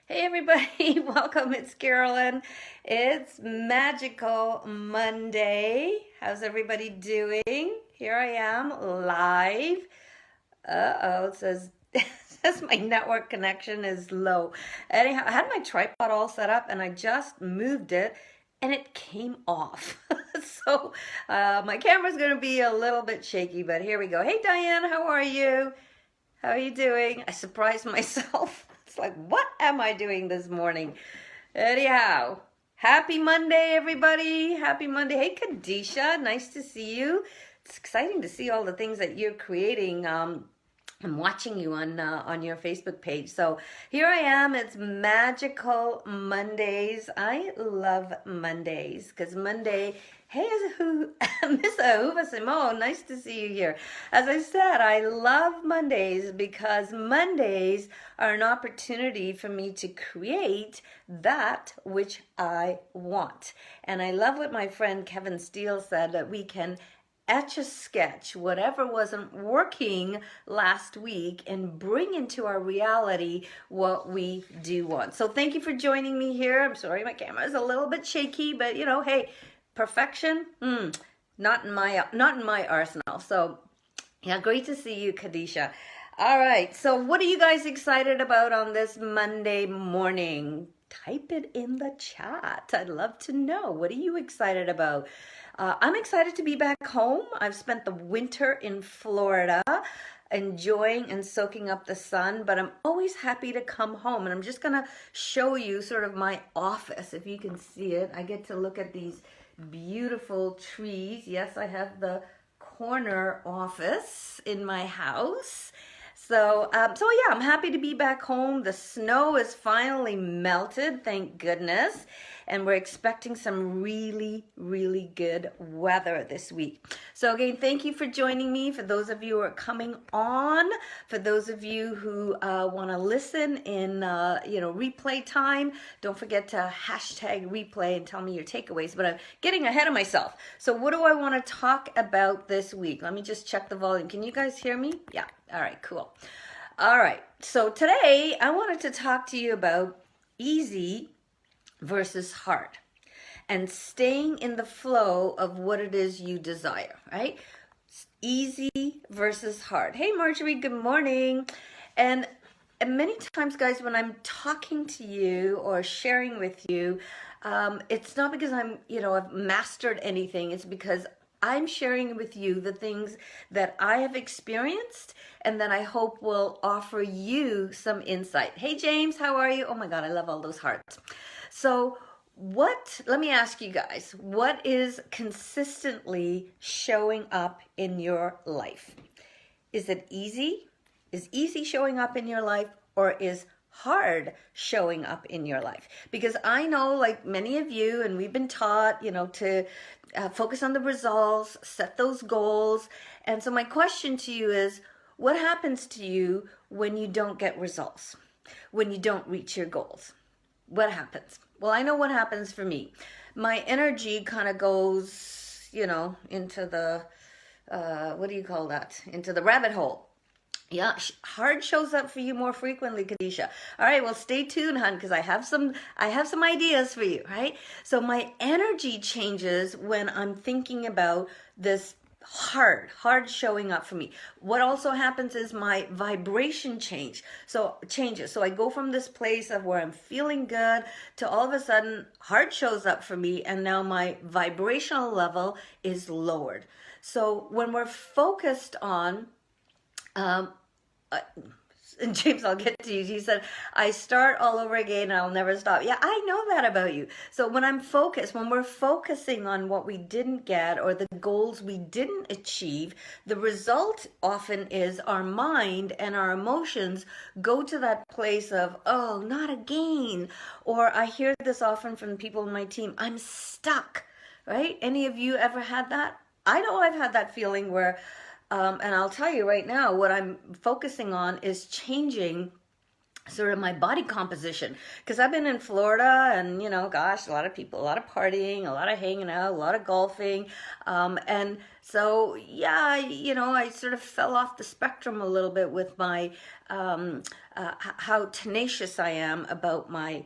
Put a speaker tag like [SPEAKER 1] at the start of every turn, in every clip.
[SPEAKER 1] Hey everybody, welcome. It's Carolyn. It's Magical Monday. How's everybody doing? Here I am live. Uh-oh, it says it says my network connection is low. Anyhow, I had my tripod all set up and I just moved it and it came off. So my camera's gonna be a little bit shaky, but here we go. Hey Diane, how are you? How are you doing? I surprised myself. It's like, what am I doing this morning? Anyhow, happy Monday, everybody. Happy Monday. Hey, Kadisha, nice to see you. It's exciting to see all the things that you're creating. I'm watching you on your Facebook page. So here I am. It's Magical Mondays. I love Mondays because Monday. Hey, Miss Ahuva Simone, nice to see you here. As I said, I love Mondays because Mondays are an opportunity for me to create that which I want. And I love what my friend Kevin Steele said, that we can etch a sketch whatever wasn't working last week and bring into our reality what we do want. So thank you for joining me here. I'm sorry my camera is a little bit shaky, but hey, perfection, not in my arsenal. So yeah, great to see you, Kadisha. All right, so what are you guys excited about on this Monday morning? Type it in the chat. I'd love to know. What are you excited about? I'm excited to be back home. I've spent the winter in Florida enjoying and soaking up the sun, but I'm always happy to come home. And I'm just going to show you sort of my office, if you can see it. I get to look at these beautiful trees. Yes, I have the corner office in my house. So yeah, I'm happy to be back home. The snow is finally melted, thank goodness. And we're expecting some really, really good weather this week. So again, thank you for joining me. For those of you who are coming on, for those of you who want to listen in, replay time, don't forget to hashtag replay and tell me your takeaways. But I'm getting ahead of myself. So what do I want to talk about this week? Let me just check the volume. Can you guys hear me? Yeah. All right, cool. All right. So today I wanted to talk to you about easy versus hard and staying in the flow of what it is you desire, right? Easy versus hard. Hey, Marjorie, good morning. And many times, guys, when I'm talking to you or sharing with you, it's not because I've mastered anything. It's because I'm sharing with you the things that I have experienced and that I hope will offer you some insight. Hey, James, how are you? Oh my God, I love all those hearts. So let me ask you guys, what is consistently showing up in your life? Is it easy? Is easy showing up in your life, or is hard showing up in your life? Because I know, like many of you, and we've been taught, to focus on the results, set those goals. And so my question to you is, what happens to you when you don't get results? When you don't reach your goals? What happens? Well, I know what happens for me. My energy kind of goes, into the, what do you call that? Into the rabbit hole. Yeah, hard shows up for you more frequently, Kadisha. All right, well, stay tuned, hon, because I have some ideas for you, right? So my energy changes when I'm thinking about this hard showing up for me. What also happens is my vibration changes. So I go from this place of where I'm feeling good to all of a sudden hard shows up for me, and now my vibrational level is lowered. So when we're focused on and James, I'll get to you. He said, I start all over again and I'll never stop. Yeah, I know that about you. So when we're focusing on what we didn't get or the goals we didn't achieve, the result often is our mind and our emotions go to that place of, oh, not again. Or I hear this often from people in my team, I'm stuck, right? Any of you ever had that? I know I've had that feeling where and I'll tell you right now, what I'm focusing on is changing sort of my body composition, because I've been in Florida and, you know, gosh, a lot of people, a lot of partying, a lot of hanging out, a lot of golfing, and so yeah, you know, I sort of fell off the spectrum a little bit with my how tenacious I am about my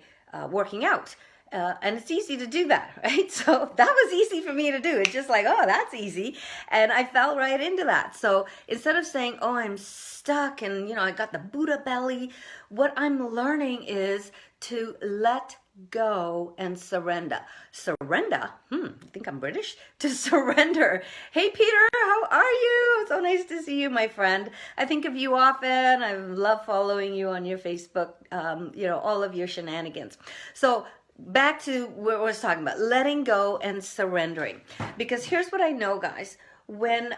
[SPEAKER 1] working out. And it's easy to do that, right? So that was easy for me to do. It's just like, oh, that's easy. And I fell right into that. So instead of saying, oh, I'm stuck and, you know, I got the Buddha belly, what I'm learning is to let go and surrender. Surrender? I think I'm British. To surrender. Hey, Peter, how are you? So nice to see you, my friend. I think of you often. I love following you on your Facebook, you know, all of your shenanigans. So back to what I was talking about, letting go and surrendering. Because here's what I know, guys. When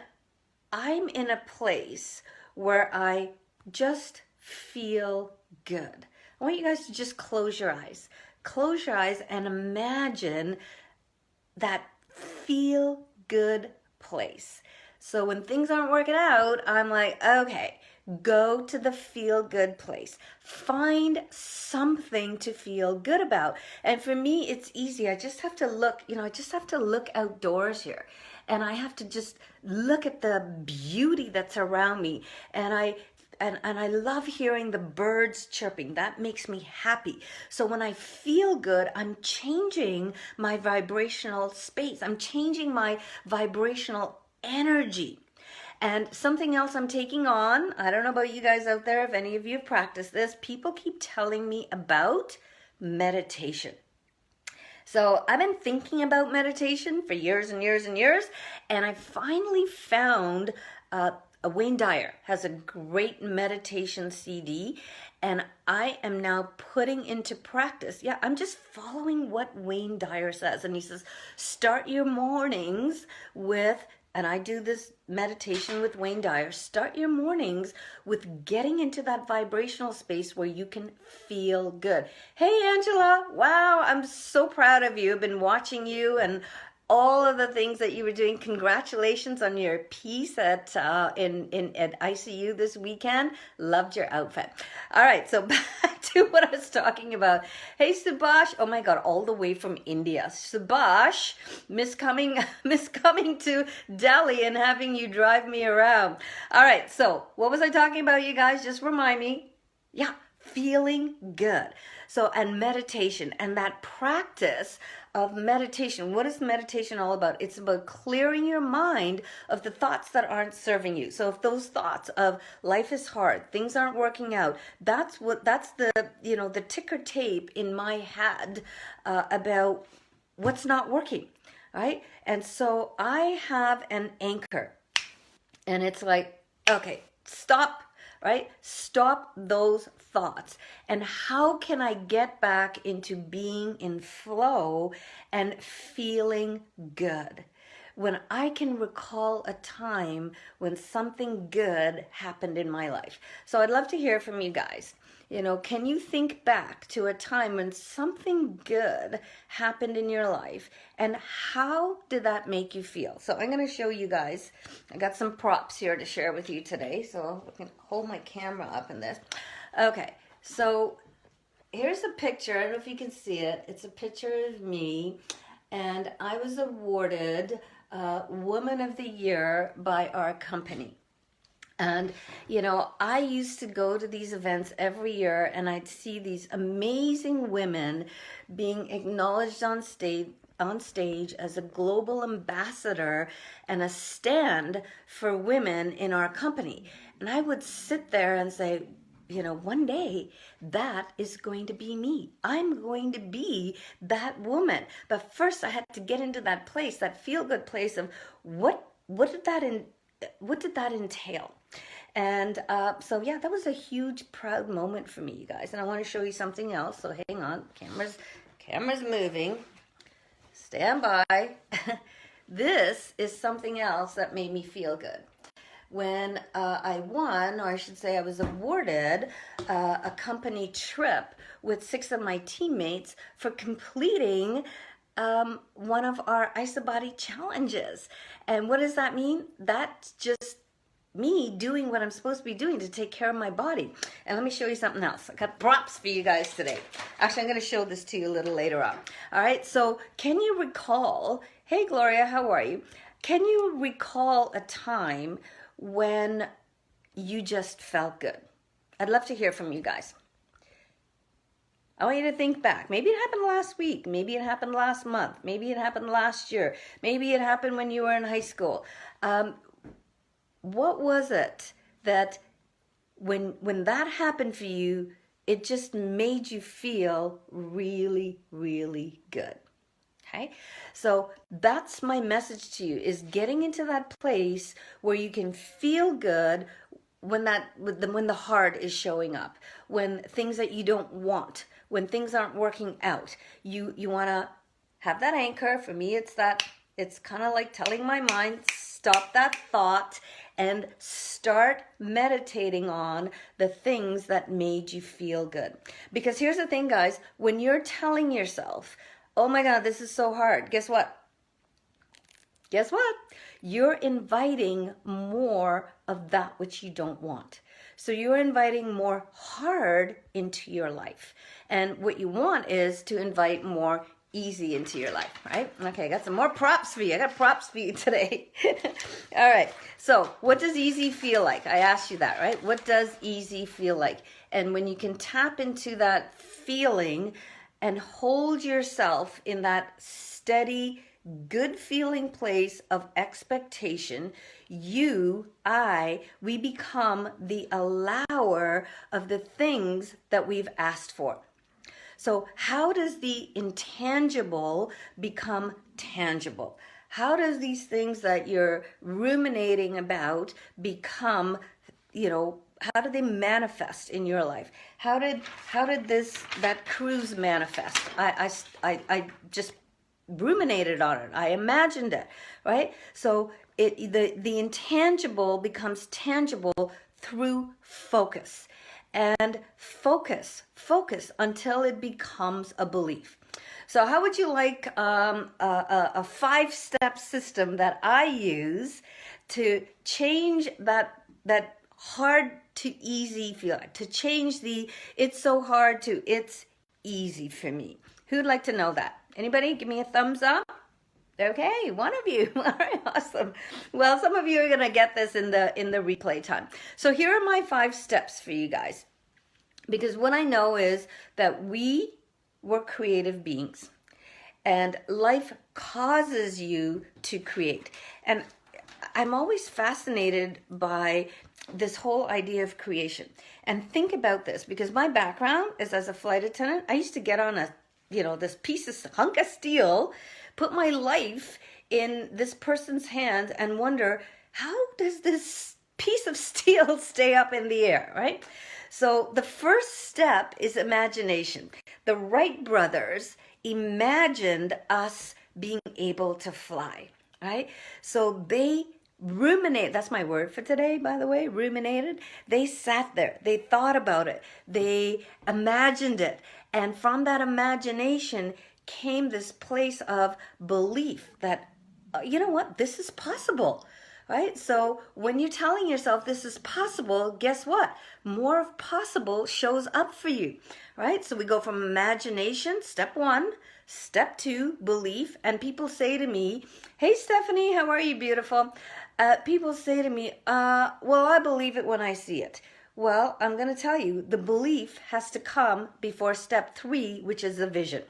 [SPEAKER 1] I'm in a place where I just feel good, I want you guys to just close your eyes. Close your eyes and imagine that feel good place. So when things aren't working out, I'm like, okay, go to the feel good place. Find something to feel good about. And for me, it's easy. I just have to look, you know, I just have to look outdoors here. And I have to just look at the beauty that's around me. And I love hearing the birds chirping. That makes me happy. So when I feel good, I'm changing my vibrational space. I'm changing my vibrational energy. And something else I'm taking on, I don't know about you guys out there, if any of you have practiced this, people keep telling me about meditation. So I've been thinking about meditation for years and years and years, and I finally found Wayne Dyer has a great meditation CD, and I am now putting into practice. Yeah, I'm just following what Wayne Dyer says, and he says, start your mornings with, and I do this meditation with Wayne Dyer, start your mornings with getting into that vibrational space where you can feel good. Hey, Angela, wow, I'm so proud of you. I've been watching you and all of the things that you were doing. Congratulations on your piece at at ICU this weekend. Loved your outfit. All right, so back to what I was talking about. Hey, Subhash. Oh my God, all the way from India. Subhash, miss coming to Delhi and having you drive me around. All right, so what was I talking about, you guys? Just remind me. Yeah, feeling good. So, and meditation, and that practice of meditation. What is meditation all about? It's about clearing your mind of the thoughts that aren't serving you. So if those thoughts of life is hard, things aren't working out, that's the, you know, the ticker tape in my head about what's not working, right? And so I have an anchor, and it's like, okay, stop. Right? Stop those thoughts. And how can I get back into being in flow and feeling good? When I can recall a time when something good happened in my life. So I'd love to hear from you guys. You know, can you think back to a time when something good happened in your life, and how did that make you feel? So I'm going to show you guys. I got some props here to share with you today, so I can hold my camera up in this. Okay, so here's a picture. I don't know if you can see it. It's a picture of me, and I was awarded Woman of the Year by our company. And, you know, I used to go to these events every year, and I'd see these amazing women being acknowledged on stage as a global ambassador and a stand for women in our company. And I would sit there and say, you know, one day that is going to be me. I'm going to be that woman. But first I had to get into that place, that feel-good place of what did that entail? And so yeah, that was a huge proud moment for me, you guys. And I want to show you something else. So hang on, camera's moving. Stand by. This is something else that made me feel good. When I won, or I should say I was awarded a company trip with 6 of my teammates for completing one of our IsaBody challenges. And what does that mean? That just me doing what I'm supposed to be doing to take care of my body. And let me show you something else. I got props for you guys today. Actually, I'm going to show this to you a little later on. All right, so can you recall, hey Gloria, how are you? Can you recall a time when you just felt good? I'd love to hear from you guys. I want you to think back. Maybe it happened last week. Maybe it happened last month. Maybe it happened last year. Maybe it happened when you were in high school. What was it that when that happened for you, it just made you feel really, really good? Okay, so that's my message to you, is getting into that place where you can feel good when the heart is showing up, when things that you don't want, when things aren't working out. You want to have that anchor. For me, it's kind of like telling my mind, stop that thought and start meditating on the things that made you feel good. Because here's the thing, guys, when you're telling yourself, oh my God, this is so hard, guess what? Guess what? You're inviting more of that which you don't want. So you're inviting more hard into your life. And what you want is to invite more easy into your life, right? Okay, I got some more props for you. I got props for you today. All right, so what does easy feel like? I asked you that, right? What does easy feel like? And when you can tap into that feeling and hold yourself in that steady, good feeling place of expectation, we become the allower of the things that we've asked for. So how does the intangible become tangible? How does these things that you're ruminating about become, how do they manifest in your life? How did that cruise manifest? I just ruminated on it. I imagined it, right? So the intangible becomes tangible through focus. And focus until it becomes a belief. So how would you like a 5-step system that I use to change that hard to easy feeling, to change the it's so hard to it's easy for me? Who'd like to know that? Anybody? Give me a thumbs up. Okay, one of you. All right, awesome. Well, some of you are going to get this in the replay time. So here are my 5 steps for you guys. Because what I know is that we were creative beings. And life causes you to create. And I'm always fascinated by this whole idea of creation. And think about this, because my background is as a flight attendant. I used to get on this piece of hunk of steel, put my life in this person's hands and wonder, how does this piece of steel stay up in the air, right? So the first step is imagination. The Wright brothers imagined us being able to fly, right? So they ruminate. That's my word for today, by the way, ruminated. They sat there. They thought about it. They imagined it. And from that imagination came this place of belief that, you know what, this is possible, right? So when you're telling yourself this is possible, guess what? More of possible shows up for you, right? So we go from imagination, step 1, step 2, belief. And people say to me, hey, Stephanie, how are you, beautiful? People say to me, well, I believe it when I see it. Well, I'm going to tell you, the belief has to come before step 3, which is the vision,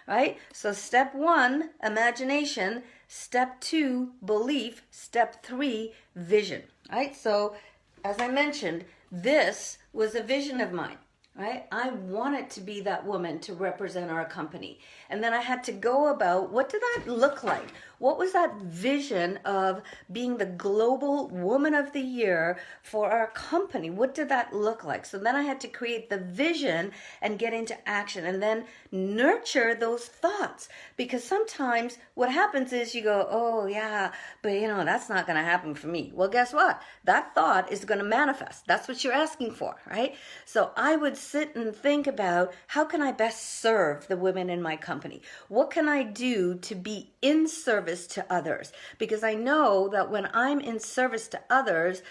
[SPEAKER 1] right? So step 1, imagination. Step 2, belief. Step 3, vision, right? So as I mentioned, this was a vision of mine, right? I wanted to be that woman to represent our company. And then I had to go about, what did that look like? What was that vision of being the global woman of the year for our company? What did that look like? So then I had to create the vision and get into action and then nurture those thoughts. Because sometimes what happens is you go, oh yeah, but that's not going to happen for me. Well, guess what? That thought is going to manifest. That's what you're asking for, right? So I would sit and think about, how can I best serve the women in my company? What can I do to be in service service to others, because I know that when I'm in service to others,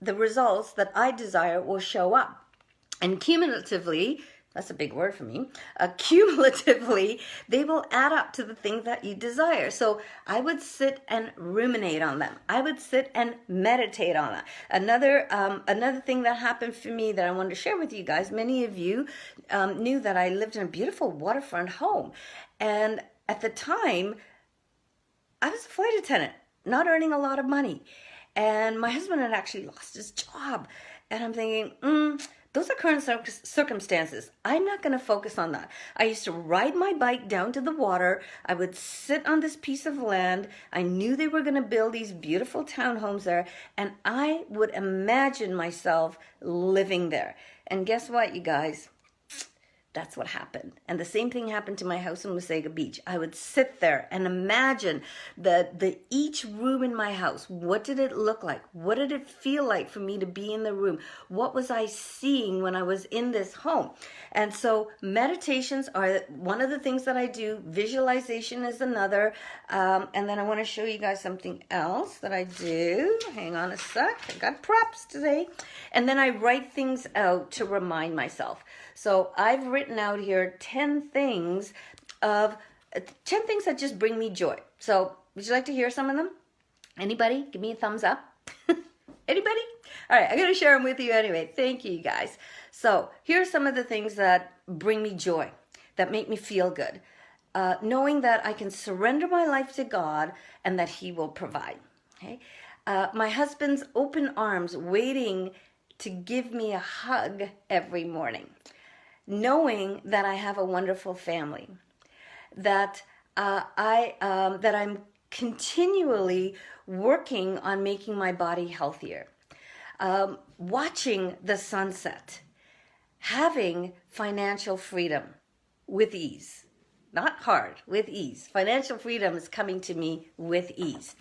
[SPEAKER 1] the results that I desire will show up. And cumulatively, that's a big word for me, cumulatively, they will add up to the things that you desire. So I would sit and ruminate on them. I would sit and meditate on it. Another thing that happened for me that I wanted to share with you guys, many of you knew that I lived in a beautiful waterfront home. And at the time, I was a flight attendant, not earning a lot of money. And my husband had actually lost his job. And I'm thinking, those are current circumstances. I'm not going to focus on that. I used to ride my bike down to the water. I would sit on this piece of land. I knew they were going to build these beautiful townhomes there. And I would imagine myself living there. And guess what, you guys? That's what happened. And the same thing happened to my house in Wasaga Beach. I would sit there and imagine each room in my house. What did it look like? What did it feel like for me to be in the room? What was I seeing when I was in this home? And so meditations are one of the things that I do. Visualization is another. And then I want to show you guys something else that I do. Hang on a sec. I got props today. And then I write things out to remind myself. So I've written out here 10 things that just bring me joy. So would you like to hear some of them? Anybody? Give me a thumbs up. Anybody? All right, I'm going to share them with you anyway. Thank you, guys. So here are some of the things that bring me joy, that make me feel good. Knowing that I can surrender my life to God and that He will provide. Okay? My husband's open arms waiting to give me a hug every morning. Knowing that I have a wonderful family, that I'm continually working on making my body healthier, watching the sunset, having financial freedom with ease, not hard, with ease. Financial freedom is coming to me with ease.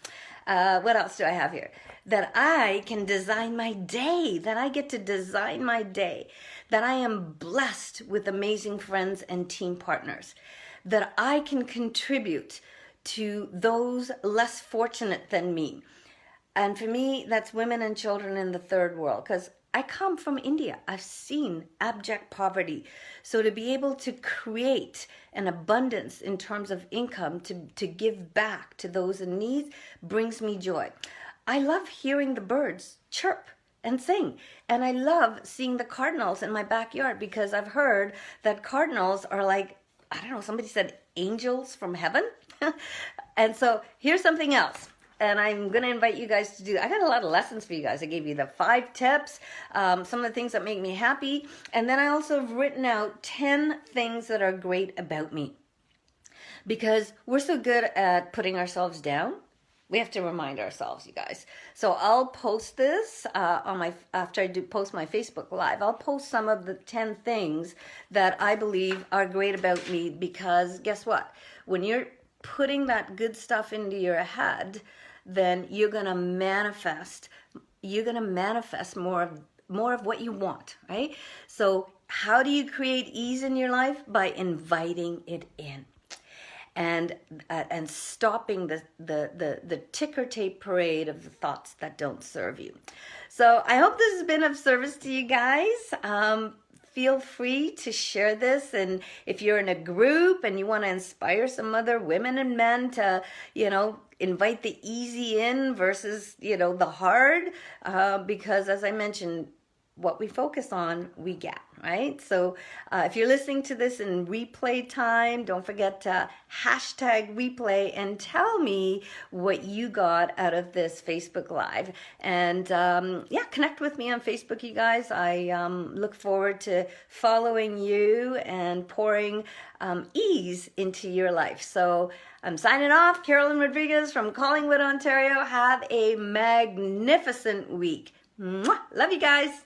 [SPEAKER 1] What else do I have here? That I can design my day, that I get to design my day, that I am blessed with amazing friends and team partners, that I can contribute to those less fortunate than me. And for me, that's women and children in the third world, because I come from India. I've seen abject poverty. So to be able to create an abundance in terms of income to give back to those in need brings me joy. I love hearing the birds chirp and sing. And I love seeing the cardinals in my backyard, because I've heard that cardinals are like, I don't know, somebody said angels from heaven. And so here's something else. And I'm going to invite you guys to do, I got a lot of lessons for you guys. I gave you the 5 tips, some of the things that make me happy. And then I also have written out 10 things that are great about me. Because we're so good at putting ourselves down. We have to remind ourselves, you guys. So I'll post this after I post my Facebook Live. I'll post some of the 10 things that I believe are great about me, because guess what? When you're putting that good stuff into your head, then you're going to manifest more of what you want, right? So how do you create ease in your life? By inviting it in. And stopping the ticker tape parade of the thoughts that don't serve you. So I hope this has been of service to you guys. Feel free to share this, and if you're in a group and you want to inspire some other women and men to, invite the easy in versus, the hard, because as I mentioned, what we focus on, we get, right? So if you're listening to this in replay time, don't forget to hashtag replay and tell me what you got out of this Facebook Live. And connect with me on Facebook, you guys. I look forward to following you and pouring ease into your life. So I'm signing off. Carolyne Rodrigues from Collingwood, Ontario. Have a magnificent week. Mwah! Love you guys.